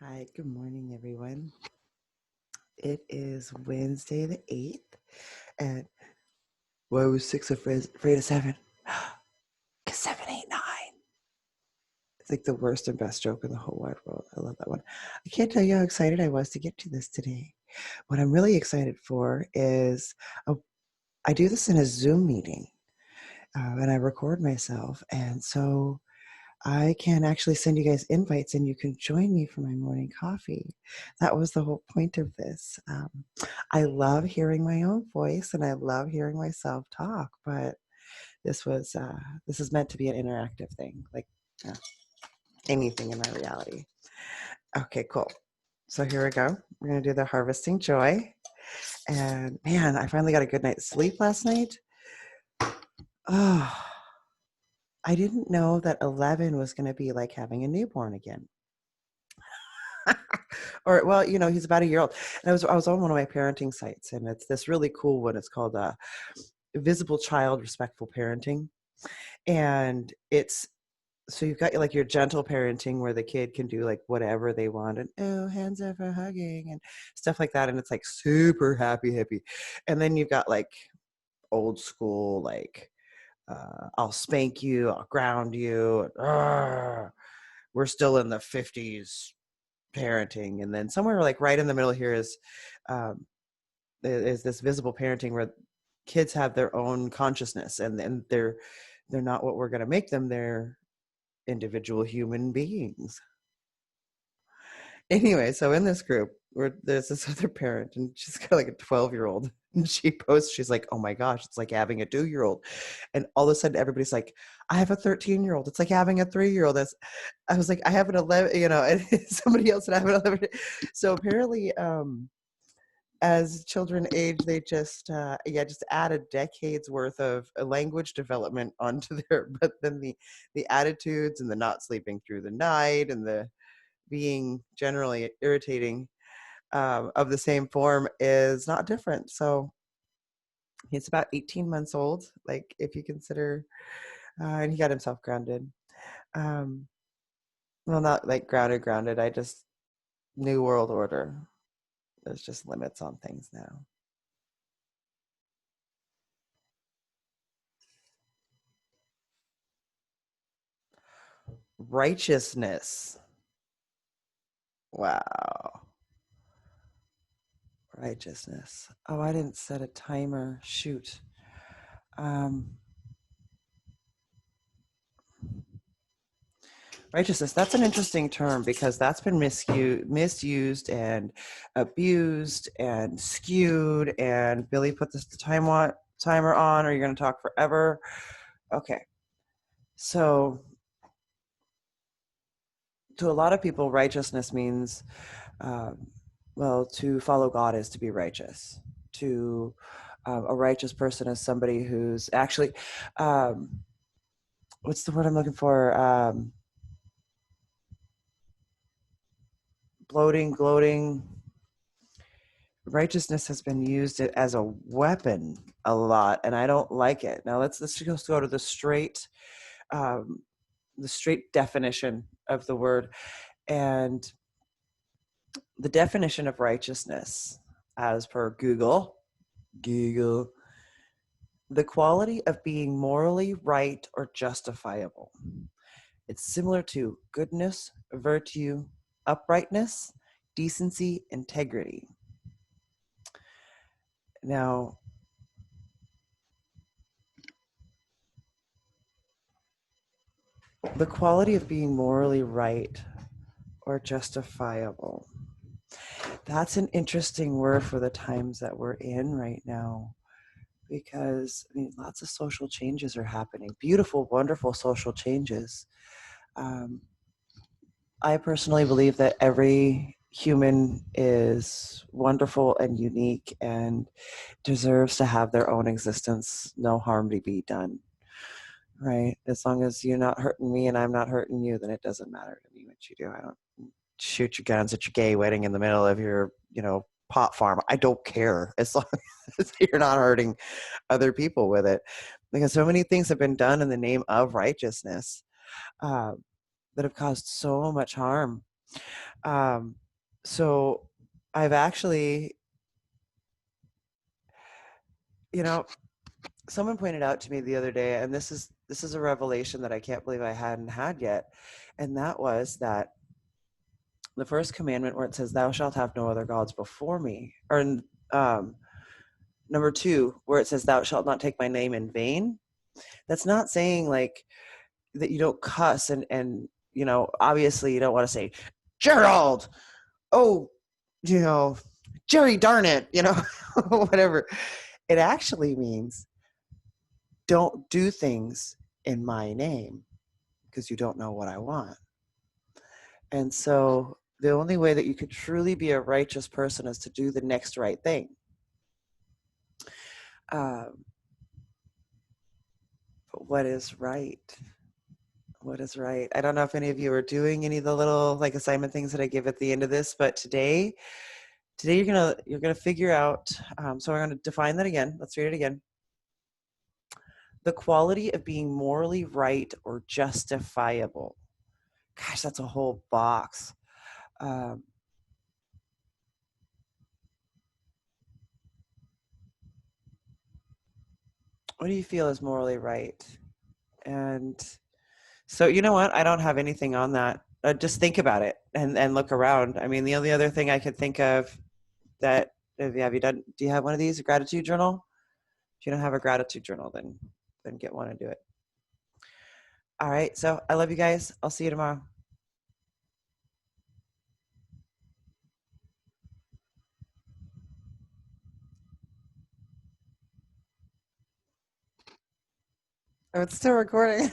Hi, good morning, everyone. It is Wednesday the 8th, and why was six afraid of seven? Because seven, eight, nine. It's like the worst and best joke in the whole wide world. I love that one. I can't tell you how excited I was to get to this today. What I'm really excited for is I do this in a Zoom meeting, and I record myself. And so I can actually send you guys invites and you can join me for my morning coffee. That was the whole point of this. I love hearing my own voice and I love hearing myself talk, but this is meant to be an interactive thing, like uh, anything in my reality. Okay, cool. So here we go. We're going to do the harvesting joy. And man, I finally got a good night's sleep last night. Oh, I didn't know that 11 was going to be like having a newborn again. Or well, he's about a year old. And I was on one of my parenting sites, and it's this really cool one. It's called Visible Child Respectful Parenting, and it's so you've got like your gentle parenting where the kid can do like whatever they want and hands up for hugging and stuff like that, and it's like super happy hippie. And then you've got like old school like I'll spank you, I'll ground you. We're still in the 50s parenting, and then somewhere like right in the middle here um, is this visible parenting where kids have their own consciousness, and they're not what we're going to make them. They're individual human beings. Anyway, so in this group where there's this other parent and she's got like a 12-year-old and she posts, she's like, oh my gosh, it's like having a 2-year-old. And all of a sudden everybody's like, I have a 13-year-old. It's like having a 3-year-old. I was like, I have an 11, and somebody else said I have an 11. So apparently, as children age, they just add a decade's worth of language development onto their, but then the attitudes and the not sleeping through the night and the being generally irritating of the same form is not different. So he's about 18 months old, like if you consider, and he got himself grounded. Um, well, not like grounded. I just new world order. There's just limits on things now. Righteousness. Wow. Righteousness. Oh, I didn't set a timer. Shoot. Um, Righteousness. That's an interesting term because that's been misused and abused and skewed. And Billy put this timer on, or you're going to talk forever. Okay. So, to a lot of people, righteousness means, um, well, to follow God is to be righteous. To A righteous person is somebody who's actually, um, what's the word I'm looking for? Bloating, gloating. Righteousness has been used as a weapon a lot, and I don't like it. Now let's just go to um, the straight definition of the word, and the definition of righteousness, as per Google, the quality of being morally right or justifiable. It's similar to goodness, virtue, uprightness, decency, integrity. Now, the quality of being morally right or justifiable. That's an interesting word for the times that we're in right now, because lots of social changes are happening. Beautiful, wonderful social changes. Um, I personally believe that every human is wonderful and unique and deserves to have their own existence, no harm to be done. Right? As long as you're not hurting me and I'm not hurting you, then it doesn't matter to me what you do. I don't shoot your guns at your gay wedding in the middle of your, pot farm. I don't care as long as you're not hurting other people with it. Because so many things have been done in the name of righteousness, uh, that have caused so much harm. So I've actually, you know, someone pointed out to me the other day, and this is a revelation that I can't believe I hadn't had yet, and that was that the first commandment where it says, "Thou shalt have no other gods before me," or um, number two, where it says, "Thou shalt not take my name in vain." That's not saying like that you don't cuss and obviously you don't want to say Gerald, oh, you know, Jerry darn it, whatever. It actually means don't do things in my name because you don't know what I want. And so the only way that you could truly be a righteous person is to do the next right thing. Um, but what is right? What is right? I don't know if any of you are doing any of the little like assignment things that I give at the end of this, but today you're gonna figure out. So we're gonna define that again. Let's read it again. The quality of being morally right or justifiable. Gosh, that's a whole box. Um, what do you feel is morally right? And so you know what? I don't have anything on that. Just think about it and look around. I mean, the only other thing I could think of that have you done? Do you have one of these, a gratitude journal? If you don't have a gratitude journal, then get one and do it. All right. So I love you guys. I'll see you tomorrow. Oh, it's still recording.